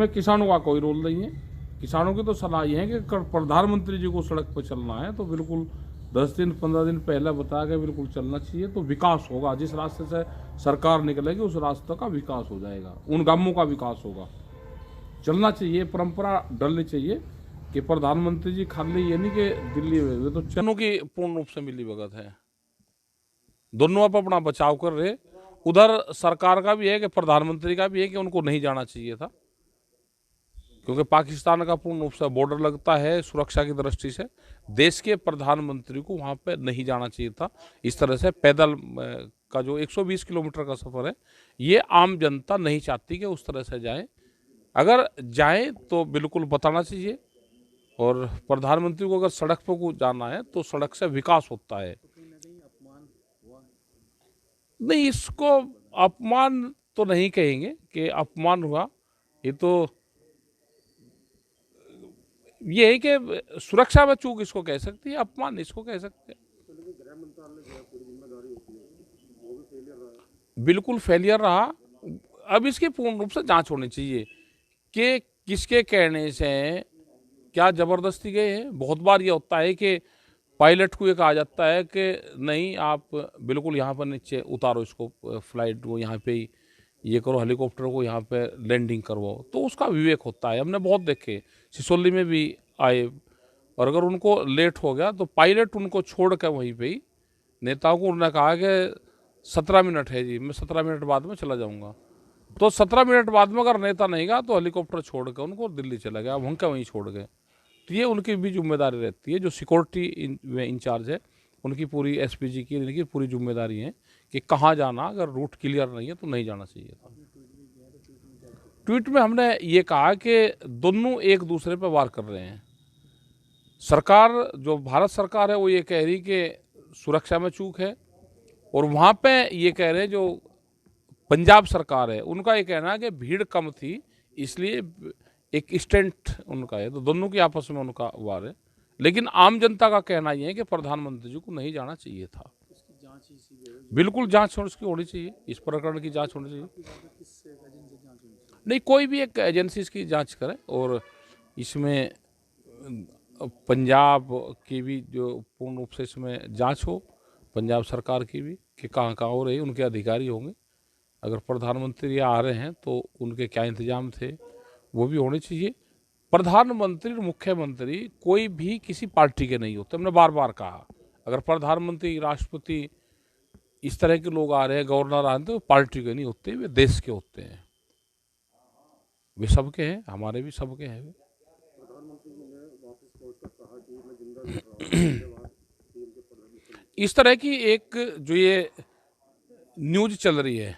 उसमें किसानों का कोई रोल नहीं है। किसानों की तो सलाह ये है कि प्रधानमंत्री जी को सड़क पर चलना है तो बिल्कुल 10 दिन 15 दिन पहले बता के बिल्कुल चलना चाहिए, तो विकास होगा। जिस रास्ते से सरकार निकलेगी उस रास्ते का विकास हो जाएगा, उन गांवों का विकास होगा। चलना चाहिए, परंपरा डलनी चाहिए कि प्रधानमंत्री जी खाली ये नहीं कि दिल्ली में, वे तो चनों की पूर्ण रूप से मिली भगत है, दोनों आप अपना बचाव कर रहे। उधर सरकार का भी है कि प्रधानमंत्री का भी है कि उनको नहीं जाना चाहिए था, क्योंकि पाकिस्तान का पूर्ण रूप से बॉर्डर लगता है। सुरक्षा की दृष्टि से देश के प्रधानमंत्री को वहां पे नहीं जाना चाहिए था। इस तरह से पैदल का जो 120 किलोमीटर का सफर है, ये आम जनता नहीं चाहती कि उस तरह से जाए। अगर जाए तो बिल्कुल बताना चाहिए, और प्रधानमंत्री को अगर सड़क पर को जाना है तो सड़क से विकास होता है। नहीं, इसको अपमान तो नहीं कहेंगे कि अपमान हुआ, ये तो ये है कि सुरक्षा में चूक इसको कह सकती है, अपमान इसको कह सकते हैं। बिल्कुल फेलियर रहा। अब इसकी पूर्ण रूप से जांच होनी चाहिए कि किसके कहने से क्या जबरदस्ती गए हैं। बहुत बार ये होता है कि पायलट को ये कहा जाता है कि नहीं, आप बिल्कुल यहाँ पर नीचे उतारो इसको, फ्लाइट को यहाँ पे ही ये करो, हेलीकॉप्टर को यहाँ पे लैंडिंग करवाओ, तो उसका विवेक होता है। हमने बहुत देखे, सिसोली में भी आए, और अगर उनको लेट हो गया तो पायलट उनको छोड़ कर वहीं पे ही नेताओं को उन्होंने कहा कि 17 मिनट है जी, मैं 17 मिनट बाद में चला जाऊँगा। तो 17 मिनट बाद में अगर नेता नहीं गया तो हेलीकॉप्टर छोड़ कर उनको दिल्ली चला गया, वहीं का वहीं छोड़ गए। तो ये उनकी भी जिम्मेदारी रहती है, जो सिक्योरिटी में इंचार्ज है उनकी पूरी एसपीजी की इनकी पूरी जिम्मेदारी है कि कहाँ जाना, अगर रूट क्लियर नहीं है तो नहीं जाना चाहिए था। ट्वीट में हमने ये कहा कि दोनों एक दूसरे पर वार कर रहे हैं। सरकार, जो भारत सरकार है, वो ये कह रही कि सुरक्षा में चूक है, और वहाँ पे ये कह रहे हैं जो पंजाब सरकार है उनका ये कहना है कि भीड़ कम थी इसलिए एक स्टंट उनका है। तो दोनों की आपस में उनका वार है, लेकिन आम जनता का कहना यह है कि प्रधानमंत्री जी को नहीं जाना चाहिए था। बिल्कुल जांच उसकी होनी चाहिए, इस प्रकरण की जांच होनी चाहिए। नहीं, कोई भी एक एजेंसी इसकी जांच करे, और इसमें पंजाब की भी जो पूर्ण रूप से इसमें जांच हो, पंजाब सरकार की भी, कि कहाँ कहाँ हो रही, उनके अधिकारी होंगे। अगर प्रधानमंत्री आ रहे हैं तो उनके क्या इंतजाम थे वो भी होने चाहिए। प्रधानमंत्री और मुख्यमंत्री कोई भी किसी पार्टी के नहीं होते। हमने बार बार कहा, अगर प्रधानमंत्री, राष्ट्रपति, इस तरह के लोग आ रहे हैं, गवर्नर आ रहे हैं, तो पार्टी के नहीं होते, वे देश के होते हैं। वे सबके हैं, हमारे भी सबके हैं। इस तरह की एक जो ये न्यूज चल रही है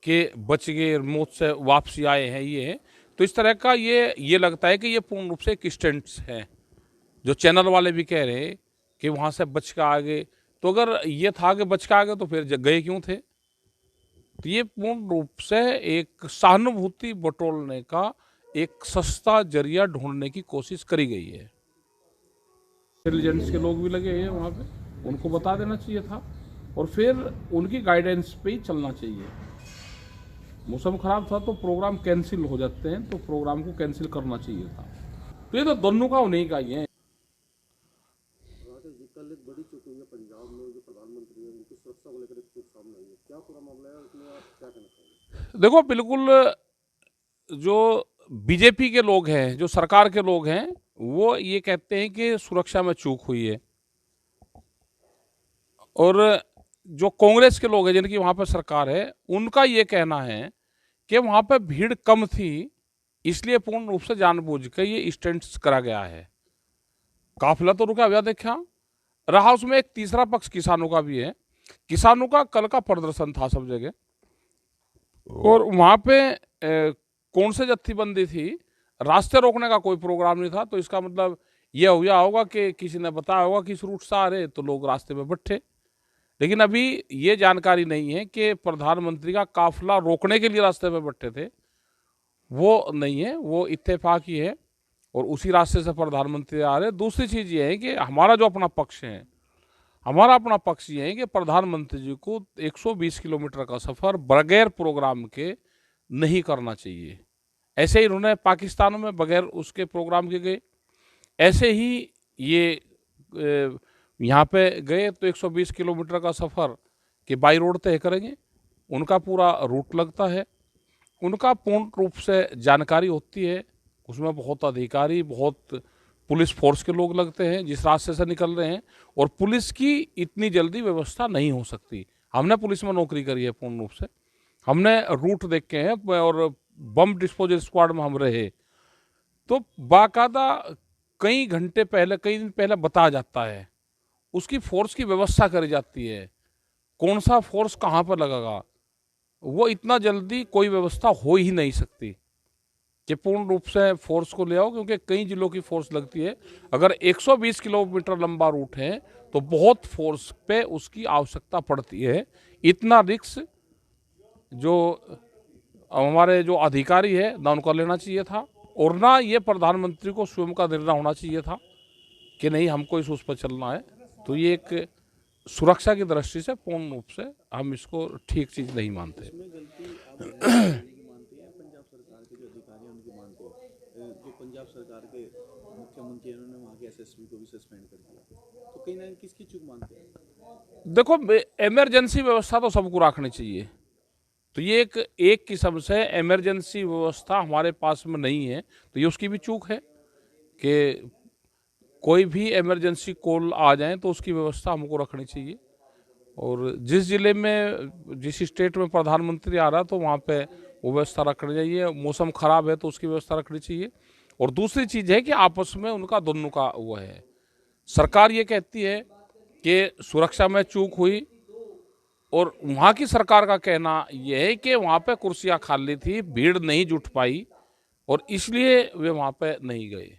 कि बच गए, मौत से वापसी आए हैं, ये है, तो इस तरह का ये लगता है कि ये पूर्ण रूप से एक स्टंट्स है। जो चैनल वाले भी कह रहे हैं कि वहां से बच के आ गए, तो अगर ये था कि बच के आ गए तो फिर गए क्यों थे? तो ये पूर्ण रूप से एक सहानुभूति बटोरने का एक सस्ता जरिया ढूंढने की कोशिश करी गई है। इंटेलिजेंस के लोग भी लगे हैं वहाँ पे, उनको बता देना चाहिए था, और फिर उनकी गाइडेंस पे ही चलना चाहिए। मौसम खराब था तो प्रोग्राम कैंसिल हो जाते हैं, तो प्रोग्राम को कैंसिल करना चाहिए था। तो ये तो दोनों का नहीं का ही है। कल एक बड़ी चुकी हुई है पंजाब में, जो प्रधानमंत्री है उनकी सुरक्षा को लेकर एक चुक सामने आई है, क्या पूरा मामला है, उसमें आप क्या कहना चाहेंगे? देखो, बिल्कुल जो बीजेपी के लोग हैं, जो सरकार के लोग हैं, वो ये कहते हैं कि सुरक्षा में चूक हुई है, और जो कांग्रेस के लोग हैं जिनकी वहां पर सरकार है, उनका ये कहना है कि वहां पर भीड़ कम थी इसलिए पूर्ण रूप से जानबूझ कर ये स्टंट्स करा गया है। काफिला तो रुका हुआ देखा रहा, उसमें एक तीसरा पक्ष किसानों का भी है। किसानों का कल का प्रदर्शन था सब जगह, और वहां पे कौन से जत्थीबंदी थी, रास्ते रोकने का कोई प्रोग्राम नहीं था। तो इसका मतलब यह हुआ होगा कि किसी ने बताया होगा कि इस रूट से आ रहे, तो लोग रास्ते में बैठे। लेकिन अभी ये जानकारी नहीं है कि प्रधानमंत्री का काफिला रोकने के लिए रास्ते में बैठे थे, वो नहीं है, वो इत्तेफाकी है, और उसी रास्ते से प्रधानमंत्री आ रहे। दूसरी चीज ये है कि हमारा जो अपना पक्ष है, हमारा अपना पक्ष ये है कि प्रधानमंत्री जी को 120 किलोमीटर का सफर बगैर प्रोग्राम के नहीं करना चाहिए। ऐसे ही इन्होंने पाकिस्तान में बगैर उसके प्रोग्राम के गए, ऐसे ही ये यहाँ पे गए तो 120 किलोमीटर का सफ़र कि बाई रोड तय करेंगे, उनका पूरा रूट लगता है, उनका पूर्ण रूप से जानकारी होती है, उसमें बहुत अधिकारी, बहुत पुलिस फोर्स के लोग लगते हैं जिस रास्ते से निकल रहे हैं, और पुलिस की इतनी जल्दी व्यवस्था नहीं हो सकती। हमने पुलिस में नौकरी करी है पूर्ण रूप से, हमने रूट देखे हैं, और बम डिस्पोजल स्क्वाड में हम रहे, तो बाकायदा कई घंटे पहले, कई दिन पहले बताया जाता है, उसकी फोर्स की व्यवस्था करी जाती है, कौन सा फोर्स कहाँ पर लगेगा। वो इतना जल्दी कोई व्यवस्था हो ही नहीं सकती कि पूर्ण रूप से फोर्स को ले आओ, क्योंकि कई जिलों की फोर्स लगती है। अगर 120 किलोमीटर लंबा रूट है तो बहुत फोर्स पे उसकी आवश्यकता पड़ती है। इतना रिस्क जो हमारे जो अधिकारी है ना उनको लेना चाहिए था, और ना ये प्रधानमंत्री को स्वयं का निर्णय होना चाहिए था कि नहीं हमको उस पर चलना है। तो ये एक सुरक्षा की दृष्टि से पूर्ण रूप से हम इसको ठीक चीज़ नहीं मानते। इसमें गलती आप अधिकारी की मानते हैं, पंजाब सरकार के जो अधिकारी हैं उनकी मानते हैं? जो पंजाब सरकार के मुख्यमंत्री हैं उन्होंने वहाँ के एसएसपी को भी सस्पेंड कर दिया, तो कहीं ना कहीं किसकी चूक मानते हैं? देखो, इमरजेंसी व्यवस्था तो सबको रखनी चाहिए, तो ये एक किस्म से इमरजेंसी व्यवस्था हमारे पास में नहीं है, तो ये उसकी भी चूक है कि कोई भी इमरजेंसी कॉल आ जाए तो उसकी व्यवस्था हमको रखनी चाहिए। और जिस जिले में, जिस स्टेट में प्रधानमंत्री आ रहा है तो वहाँ पे वो व्यवस्था रखनी चाहिए। मौसम खराब है तो उसकी व्यवस्था रखनी चाहिए। और दूसरी चीज़ है कि आपस में उनका दोनों का वो है। सरकार ये कहती है कि सुरक्षा में चूक हुई, और वहाँ की सरकार का कहना यह है कि वहाँ पे कुर्सियाँ खाली थी, भीड़ नहीं जुट पाई, और इसलिए वे वहाँ पे नहीं गए।